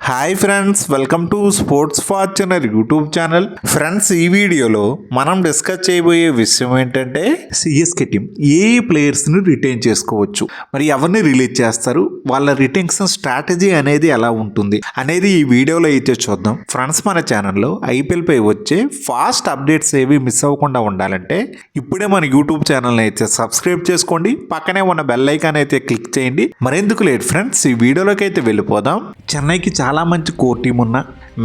Hi friends, welcome to sports Fortuner YouTube channel. Friends, ఈ వీడియోలో మనం డిస్కస్ చేయబోయే విషయం ఏంటంటే సిఎస్కే టీం ఏ ప్లేయర్స్ని రిటైన్ చేసుకోవచ్చు, మరి ఎవరిని రిలీజ్ చేస్తారు, వాళ్ళ రిటెన్షన్ స్ట్రాటజీ అనేది ఎలా ఉంటుంది అనేది ఈ వీడియోలో అయితే చూద్దాం. ఫ్రెండ్స్, మన ఛానల్లో ఐపీఎల్ పై వచ్చే ఫాస్ట్ అప్డేట్స్ ఏవి మిస్ అవ్వకుండా ఉండాలంటే ఇప్పుడే మన యూట్యూబ్ ఛానల్ని అయితే సబ్స్క్రైబ్ చేసుకోండి, పక్కనే ఉన్న బెల్ ఐకాన్ అయితే క్లిక్ చేయండి. మరెందుకు లేట్ ఫ్రెండ్స్, ఈ వీడియోలోకి అయితే వెళ్ళిపోదాం. చెన్నైకి చాలా మంచి కోర్ టీం ఉన్న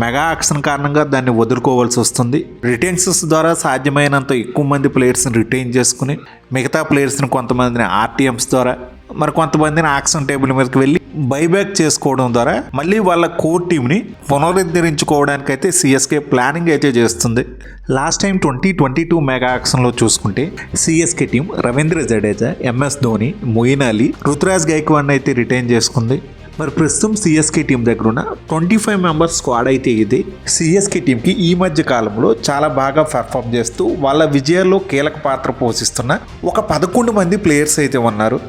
మెగా యాక్షన్ కారణంగా దాన్ని వదులుకోవాల్సి వస్తుంది. రిటెన్షన్స్ ద్వారా సాధ్యమైనంత ఎక్కువ మంది ప్లేయర్స్ని రిటైన్ చేసుకుని మిగతా ప్లేయర్స్ని కొంతమందిని ఆర్టీఎంస్ ద్వారా మరి కొంతమందిని యాక్షన్ టేబుల్ మీదకి వెళ్ళి బైబ్యాక్ చేసుకోవడం ద్వారా మళ్ళీ వాళ్ళ కోర్ టీంని పునరుద్ధరించుకోవడానికి అయితే సిఎస్కే ప్లానింగ్ అయితే చేస్తుంది. లాస్ట్ టైం 2022 మెగా యాక్షన్లో చూసుకుంటే CSK team Ravindra Jadeja, MS Dhoni, Moeen Ali, Ruturaj గైక్వాడ్ని అయితే రిటైన్ చేసుకుంది. మరి ప్రస్తుతం సిఎస్కే టీం దగ్గర ఉన్న 25 మెంబర్స్ స్క్వాడ్ అయితే ఇది సిఎస్కే టీంకి ఈ మధ్య కాలంలో చాలా బాగా పర్ఫామ్ చేస్తూ వాళ్ళ విజయాల్లో కీలక పాత్ర పోషిస్తున్న ఒక 11 మంది ప్లేయర్స్ అయితే ఉన్నారు.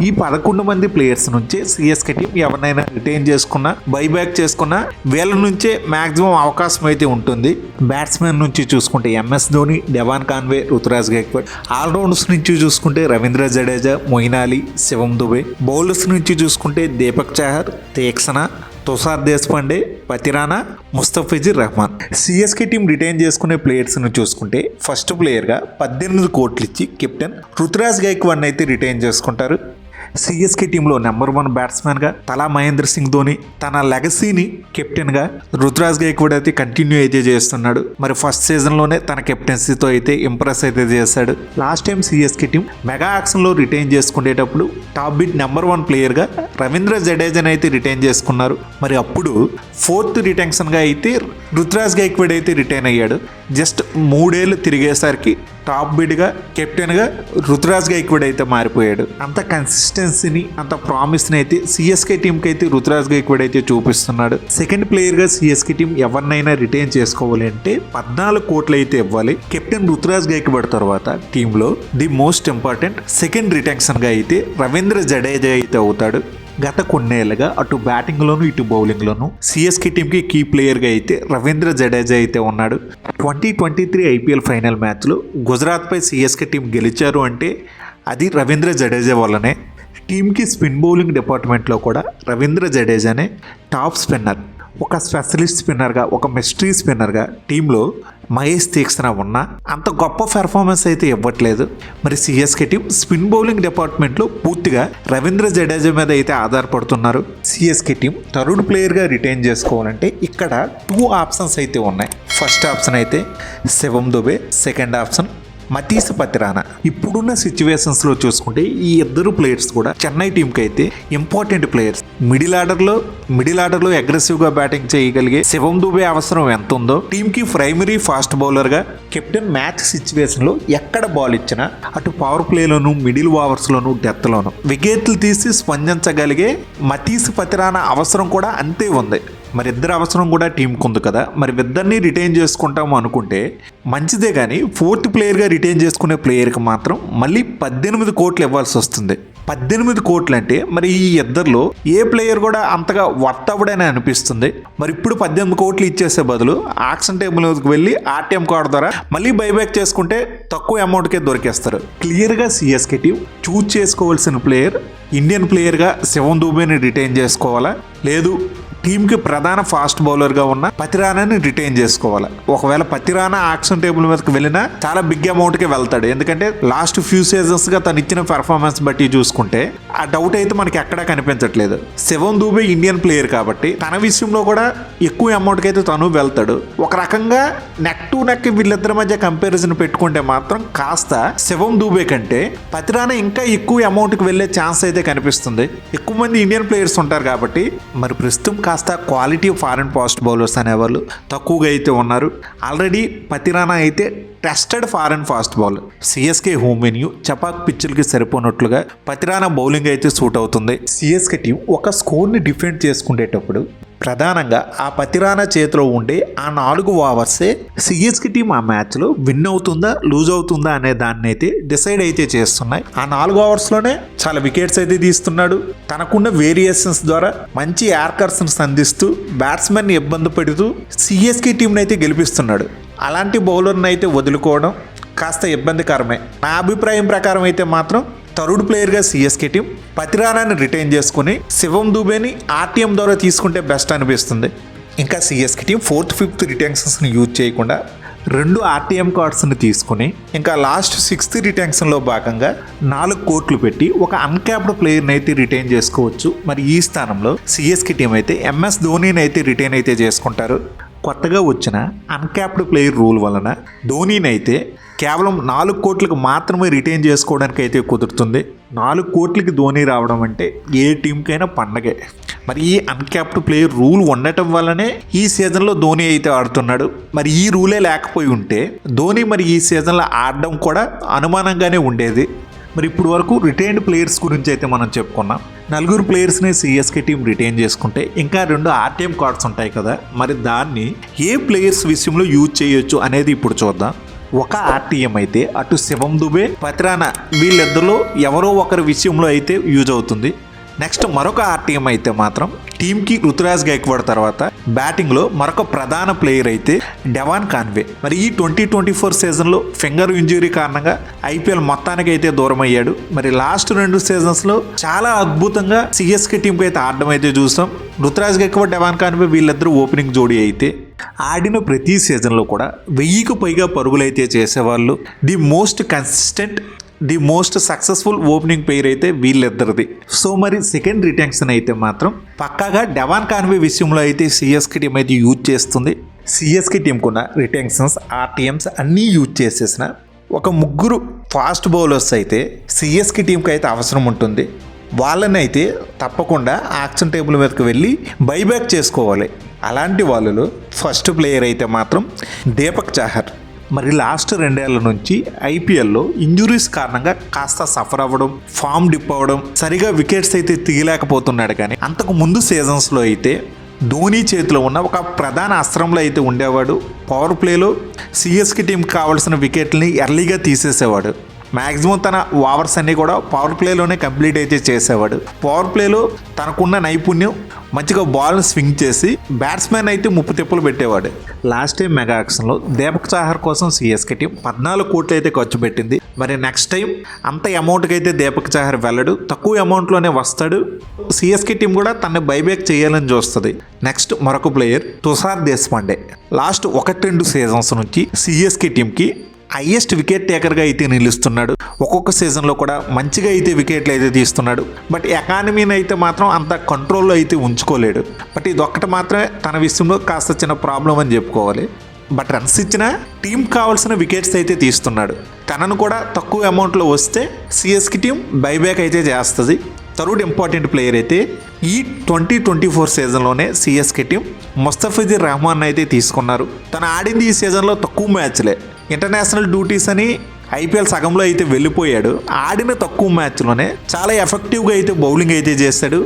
ఈ 11 మంది ప్లేయర్స్ నుంచే సిఎస్కే టీం ఎవరినైనా రిటైన్ చేసుకున్నా బైబ్యాక్ చేసుకున్నా వీళ్ళ నుంచే మ్యాక్సిమం అవకాశం అయితే ఉంటుంది. బ్యాట్స్మెన్ నుంచి చూసుకుంటే MS Dhoni, Devon Conway, Ruturaj Gaikwad, allrounders నుంచి చూసుకుంటే రవీంద్ర జడేజా, మొయిన్ అలీ, శివం దుబే, బౌలర్స్ నుంచి చూసుకుంటే Deepak Chahar, Theekshana, Tushar Deshpande, Pathirana, Mustafizur Rahman. CSK team retain చేసుకునే ప్లేయర్స్ను చూసుకుంటే ఫస్ట్ ప్లేయర్గా 18 కోట్లు ఇచ్చి కెప్టెన్ రుతురాజ్ గైక్వాడ్ని అయితే రిటైన్ చేసుకుంటారు. సిఎస్కే టీంలో నెంబర్ 1 బ్యాట్స్మెన్గా తలా మహేంద్ర సింగ్ ధోని తన లెగసీని కెప్టెన్గా రుతురాజ్ గైక్వాడ్ అయితే కంటిన్యూ అయితే చేస్తున్నాడు. మరి ఫస్ట్ సీజన్లోనే తన కెప్టెన్సీతో అయితే ఇంప్రెస్ అయితే చేశాడు. Last time CSK team mega యాక్షన్లో రిటైన్ చేసుకునేటప్పుడు టాప్ బిడ్ నెంబర్ 1 ప్లేయర్గా రవీంద్ర జడేజాని అయితే రిటైన్ చేసుకున్నారు. మరి అప్పుడు 4th రిటెన్షన్గా అయితే రుతురాజ్ గైక్వాడ్ అయితే రిటైన్ అయ్యాడు. జస్ట్ 3 ఏళ్ళు తిరిగేసరికి టాప్ బిడ్గా కెప్టెన్గా రుతురాజ్ గైక్వాడ్ అయితే మారిపోయాడు. అంత కన్సిస్టెన్సీని అంత ప్రామిస్ని అయితే సిఎస్కే టీంకి అయితే రుతురాజ్ గైక్వాడ్ అయితే చూపిస్తున్నాడు. సెకండ్ ప్లేయర్గా సిఎస్కే టీం ఎవరినైనా రిటైన్ చేసుకోవాలి అంటే 14 కోట్లు అయితే ఇవ్వాలి. కెప్టెన్ రుతురాజ్ గైక్వాడ్ తర్వాత టీంలో ది మోస్ట్ ఇంపార్టెంట్ సెకండ్ రిటెన్షన్గా అయితే రవీంద్ర జడేజా అయితే అవుతాడు. గత కొన్నేళ్లుగా అటు బ్యాటింగ్లోను ఇటు బౌలింగ్లోను సిఎస్కే టీంకి కీ ప్లేయర్గా అయితే రవీంద్ర జడేజా అయితే ఉన్నాడు. 2023 ఐపీఎల్ ఫైనల్ మ్యాచ్లో గుజరాత్పై సిఎస్కే టీం గెలిచారు అంటే అది రవీంద్ర జడేజా వల్లనే. టీంకి స్పిన్ బౌలింగ్ డిపార్ట్మెంట్లో కూడా రవీంద్ర జడేజానే టాప్ స్పిన్నర్. ఒక స్పెషలిస్ట్ స్పిన్నర్గా, ఒక మిస్టరీ స్పిన్నర్గా టీంలో మహేష్ తీక్షణ ఉన్నా అంత గొప్ప పెర్ఫార్మెన్స్ అయితే ఇవ్వట్లేదు. మరి సిఎస్కే టీం స్పిన్ బౌలింగ్ డిపార్ట్మెంట్లో పూర్తిగా రవీంద్ర జడేజా మీద అయితే ఆధారపడుతున్నారు. సిఎస్కే టీం థర్డ్ ప్లేయర్గా రిటైన్ చేసుకోవాలంటే ఇక్కడ 2 ఆప్షన్స్ అయితే ఉన్నాయి. ఫస్ట్ ఆప్షన్ అయితే శివం దుబే, సెకండ్ ఆప్షన్ మతీస్ పతిరానా. ఇప్పుడున్న సిచ్యువేషన్స్లో చూసుకుంటే ఈ ఇద్దరు ప్లేయర్స్ కూడా చెన్నై టీంకి అయితే ఇంపార్టెంట్ ప్లేయర్స్. మిడిల్ ఆర్డర్లో అగ్రెసివ్గా బ్యాటింగ్ చేయగలిగే శివం దుబే అవసరం ఎంత ఉందో టీంకి ప్రైమరీ ఫాస్ట్ బౌలర్గా కెప్టెన్ మ్యాచ్ సిచ్యువేషన్లో ఎక్కడ బాల్ ఇచ్చినా అటు పవర్ ప్లేలోను, మిడిల్ ఓవర్స్లోను, డెత్లోను వికెట్లు తీసి స్పందించగలిగే మతీస్ పతిరానా అవసరం కూడా అంతే ఉంది. మరి ఇద్దరు అవసరం కూడా టీంకి ఉంది కదా. మరి ఇద్దరిని రిటైన్ చేసుకుంటాము అనుకుంటే మంచిదే, కానీ 4th ప్లేయర్గా రిటైన్ చేసుకునే ప్లేయర్కి మాత్రం మళ్ళీ 18 కోట్లు ఇవ్వాల్సి వస్తుంది. 18 కోట్లు అంటే మరి ఈ ఇద్దరిలో ఏ ప్లేయర్ కూడా అంతగా వర్త్ అవ్వడని అనిపిస్తుంది. మరి ఇప్పుడు 18 కోట్లు ఇచ్చేసే బదులు ఆక్షన్ టేబుల్ మీదకి వెళ్ళి ఆర్టీఎం కార్డు ద్వారా మళ్ళీ బైబ్యాక్ చేసుకుంటే తక్కువ అమౌంట్కే దొరికేస్తారు. క్లియర్గా సిఎస్కే టీం చూజ్ చేసుకోవాల్సిన ప్లేయర్ ఇండియన్ ప్లేయర్గా శివం దుబేని రిటైన్ చేసుకోవాలా, లేదు టీంకి ప్రధాన ఫాస్ట్ బౌలర్గా ఉన్న పతిరానాని రిటైన్ చేసుకోవాలి. ఒకవేళ పతిరానా ఆక్షన్ టేబుల్ మీదకి వెళ్ళినా చాలా బిగ్ అమౌంట్కే వెళ్తాడు. ఎందుకంటే లాస్ట్ ఫ్యూ సీజన్స్గా తను ఇచ్చిన పెర్ఫార్మెన్స్ బట్టి చూసుకుంటే ఆ డౌట్ అయితే మనకి ఎక్కడా కనిపించట్లేదు. శివం దుబే ఇండియన్ ప్లేయర్ కాబట్టి తన విషయంలో కూడా ఎక్కువ అమౌంట్కి అయితే తను వెళ్తాడు. ఒక రకంగా నెక్ టు నెక్ వీళ్ళిద్దరి మధ్య కంపారిజన్ పెట్టుకుంటే మాత్రం కాస్త శివం దుబే కంటే పతిరానా ఇంకా ఎక్కువ అమౌంట్కి వెళ్ళే ఛాన్స్ అయితే కనిపిస్తుంది. ఎక్కువ మంది ఇండియన్ ప్లేయర్స్ ఉంటారు కాబట్టి. మరి ప్రస్తుతం కాస్త క్వాలిటీ ఫారెన్ ఫాస్ట్ బౌలర్స్ అనేవాళ్ళు తక్కువగా అయితే ఉన్నారు. ఆల్రెడీ పతిరానా అయితే tested foreign fast bowler. CSK home venue Chepauk పిచ్చులకి సరిపోనట్లుగా పతిరానా బౌలింగ్ అయితే సూట్ అవుతుంది. సిఎస్కే టీం ఒక స్కోర్ని డిఫెండ్ చేసుకునేటప్పుడు ప్రధానంగా ఆ పతిరానా చేతిలో ఉండే ఆ 4 ఓవర్సే సిఎస్కే టీం ఆ మ్యాచ్లో విన్ అవుతుందా లూజ్ అవుతుందా అనే దాన్ని అయితే డిసైడ్ అయితే చేస్తున్నాయి. ఆ 4 ఓవర్స్లోనే చాలా వికెట్స్ అయితే తీస్తున్నాడు. తనకున్న వేరియేషన్స్ ద్వారా మంచి యార్కర్స్ని సంధిస్తూ బ్యాట్స్మెన్ ఇబ్బంది పెడుతూ సిఎస్కే టీంని అయితే గెలిపిస్తున్నాడు. అలాంటి బౌలర్ని అయితే వదులుకోవడం కాస్త ఇబ్బందికరమే. నా అభిప్రాయం ప్రకారం అయితే మాత్రం థర్డ్ ప్లేయర్గా సిఎస్కే టీం పతిరానాని రిటైన్ చేసుకుని శివం దుబేని ఆర్టీఎం ద్వారా తీసుకుంటే బెస్ట్ అనిపిస్తుంది. ఇంకా CSK team 4th 5th రిటెన్షన్స్ని use చేయకుండా 2 ఆర్టీఎం కార్డ్స్ని తీసుకుని ఇంకా లాస్ట్ 6th రిటెన్షన్లో భాగంగా 4 కోట్లు పెట్టి ఒక అన్క్యాప్డ్ ప్లేయర్ని అయితే రిటైన్ చేసుకోవచ్చు. మరి ఈ స్థానంలో సిఎస్కే టీం అయితే ఎంఎస్ ధోనీని అయితే రిటైన్ అయితే చేసుకుంటారు. కొత్తగా వచ్చిన అన్క్యాప్డ్ ప్లేయర్ రూల్ వలన ధోనీని అయితే కేవలం 4 కోట్లకు మాత్రమే రిటైన్ చేసుకోవడానికి అయితే కుదురుతుంది. 4 కోట్లకి ధోనీ రావడం అంటే ఏ టీంకైనా పండగే. మరి ఈ అన్క్యాప్డ్ ప్లేయర్ రూల్ ఉండటం వల్లనే ఈ సీజన్లో ధోనీ అయితే ఆడుతున్నాడు. మరి ఈ రూలే లేకపోయి ఉంటే ధోనీ మరి ఈ సీజన్లో ఆడడం కూడా అనుమానంగానే ఉండేది. మరి ఇప్పుడు వరకు రిటైన్డ్ ప్లేయర్స్ గురించి అయితే మనం చెప్పుకున్నాం. 4 ప్లేయర్స్ని సిఎస్కే టీం రిటైన్ చేసుకుంటే ఇంకా 2 ఆర్టీఎం కార్డ్స్ ఉంటాయి కదా, మరి దాన్ని ఏ ప్లేయర్స్ విషయంలో యూజ్ చేయొచ్చు అనేది ఇప్పుడు చూద్దాం. ఒక ఆర్టీఎం అయితే అటు శివం దుబే పతిరానా వీళ్ళిద్దరిలో ఎవరో ఒకరి విషయంలో అయితే యూజ్ అవుతుంది. నెక్స్ట్ మరొక ఆర్టీఎం అయితే మాత్రం టీంకి రుతురాజ్ గైక్వాడ్ తర్వాత బ్యాటింగ్లో మరొక ప్రధాన ప్లేయర్ అయితే డెవాన్ కాన్వే. మరి ఈ 2024 సీజన్లో ఫింగర్ ఇంజురీ కారణంగా ఐపీఎల్ మొత్తానికి అయితే దూరం అయ్యాడు. మరి లాస్ట్ 2 సీజన్స్లో చాలా అద్భుతంగా సిఎస్కే టీంకి అయితే ఆడడం అయితే చూసాం. రుతురాజ్ గైక్వాడ్ డెవాన్ కాన్వే వీళ్ళిద్దరూ ఓపెనింగ్ జోడీ అయితే ఆడిన ప్రతి సీజన్లో కూడా 1000కు పైగా పరుగులు అయితే చేసేవాళ్ళు. The most consistent the most successful opening pair అయితే వీళ్ళిద్దరిది. సో మరి సెకండ్ రిటెన్షన్ అయితే మాత్రం పక్కాగా డెవాన్ కాన్వే విషయంలో అయితే సిఎస్కే టీం అయితే యూజ్ చేస్తుంది. సిఎస్కే టీంకున్న రిటెన్షన్స్ ఆర్టీఎంస్ అన్నీ యూజ్ చేసేసిన ఒక 3 ఫాస్ట్ బౌలర్స్ అయితే సిఎస్కే టీంకి అయితే అవసరం ఉంటుంది. వాళ్ళని అయితే తప్పకుండా యాక్షన్ టేబుల్ మీదకి వెళ్ళి బైబ్యాక్ చేసుకోవాలి. అలాంటి వాళ్ళలో ఫస్ట్ ప్లేయర్ అయితే మాత్రం దీపక్ చాహర్. మరి లాస్ట్ 2 ఏళ్ల నుంచి ఐపీఎల్లో ఇంజురీస్ కారణంగా కాస్త సఫర్ అవ్వడం, ఫామ్ డిప్ అవ్వడం, సరిగా వికెట్స్ అయితే తీయలేకపోతున్నాడు. కానీ అంతకు ముందు సీజన్స్లో అయితే ధోనీ చేతిలో ఉన్న ఒక ప్రధాన అస్త్రంలో అయితే ఉండేవాడు. పవర్ ప్లేలో సిఎస్కే టీంకి కావాల్సిన వికెట్లని ఎర్లీగా తీసేసేవాడు. మ్యాక్సిమం తన ఓవర్స్ అన్నీ కూడా పవర్ ప్లేలోనే కంప్లీట్ అయితే చేసేవాడు. పవర్ ప్లేలో తనకున్న నైపుణ్యం మంచిగా బాల్ని స్వింగ్ చేసి బ్యాట్స్మెన్ అయితే ముప్పు తిప్పలు పెట్టేవాడు. లాస్ట్ టైం మెగా యాక్షన్లో దీపక్ చాహర్ కోసం సిఎస్కే టీం 14 కోట్లు అయితే ఖర్చు పెట్టింది. మరి నెక్స్ట్ టైం అంత అమౌంట్కి అయితే దీపక్ చాహర్ వెళ్ళడు, తక్కువ అమౌంట్లోనే వస్తాడు. సిఎస్కే టీం కూడా తనని బైబ్యాక్ చేయాలని చూస్తుంది. నెక్స్ట్ మరొక player Tushar Deshpande. Last 1-2 seasons నుంచి సిఎస్కే టీంకి హైయెస్ట్ వికెట్ టేకర్గా అయితే నిలుస్తున్నాడు. ఒక్కొక్క సీజన్లో కూడా మంచిగా అయితే వికెట్లు అయితే తీస్తున్నాడు. బట్ ఎకానమీని అయితే మాత్రం అంత కంట్రోల్లో అయితే ఉంచుకోలేడు. బట్ ఇది ఒక్కటి మాత్రమే తన విషయంలో కాస్త చిన్న ప్రాబ్లం అని చెప్పుకోవాలి. బట్ రన్స్ ఇచ్చిన టీం కావాల్సిన వికెట్స్ అయితే తీస్తున్నాడు. తనను కూడా తక్కువ అమౌంట్లో వస్తే సిఎస్కే టీం బైబ్యాక్ అయితే చేస్తుంది. థర్డ్ ఇంపార్టెంట్ ప్లేయర్ అయితే ఈ 2024 సీజన్లోనే సిఎస్కే టీం ముస్తఫిజుర్ రహమాన్ అయితే తీసుకున్నారు. తను ఆడింది ఈ సీజన్లో తక్కువ మ్యాచ్లే. ఇంటర్నేషనల్ డ్యూటీస్ అని ఐపీఎల్ సగంలో అయితే వెళ్ళిపోయాడు. ఆడిన తక్కువ మ్యాచ్లోనే చాలా ఎఫెక్టివ్గా అయితే బౌలింగ్ అయితే చేశాడు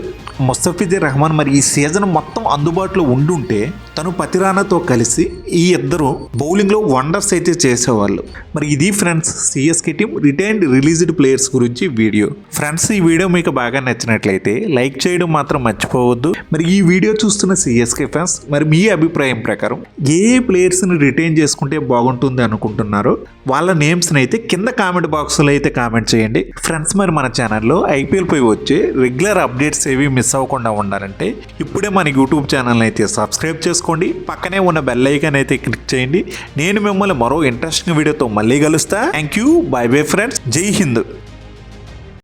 ముస్తఫిజుర్ రహమాన్. మరి ఈ సీజన్ మొత్తం అందుబాటులో ఉండుంటే తను పతిరానాతో కలిసి ఈ ఇద్దరు బౌలింగ్లో వండర్స్ అయితే చేసేవాళ్ళు. మరి ఇది friends CSK team retained released players గురించి వీడియో. ఫ్రెండ్స్ ఈ వీడియో మీకు బాగా నచ్చినట్లయితే లైక్ చేయడం మాత్రం మర్చిపోవద్దు. మరి ఈ వీడియో చూస్తున్న సిఎస్కే ఫ్యాన్స్ మరి మీ అభిప్రాయం ప్రకారం ఏ ప్లేయర్స్ని రిటైన్ చేసుకుంటే బాగుంటుంది అనుకుంటున్నారో వాళ్ళ నేమ్స్ని అయితే కింద కామెంట్ బాక్స్లో అయితే కామెంట్ చేయండి. ఫ్రెండ్స్ మరి మన ఛానల్లో ఐపీఎల్ పై వచ్చే రెగ్యులర్ అప్డేట్స్ ఏవి మిస్ అవ్వకుండా ఉండాలంటే ఇప్పుడే మన యూట్యూబ్ ఛానల్ అయితే సబ్స్క్రైబ్ చేసుకోండి. పక్కనే ఉన్న బెల్ ఐకాన్ అయితే క్లిక్ చేయండి. నేను మిమ్మల్ని మరో ఇంట్రెస్టింగ్ వీడియోతో మళ్ళీ కలుస్తా. Thank you, by bye friends, జై హింద్.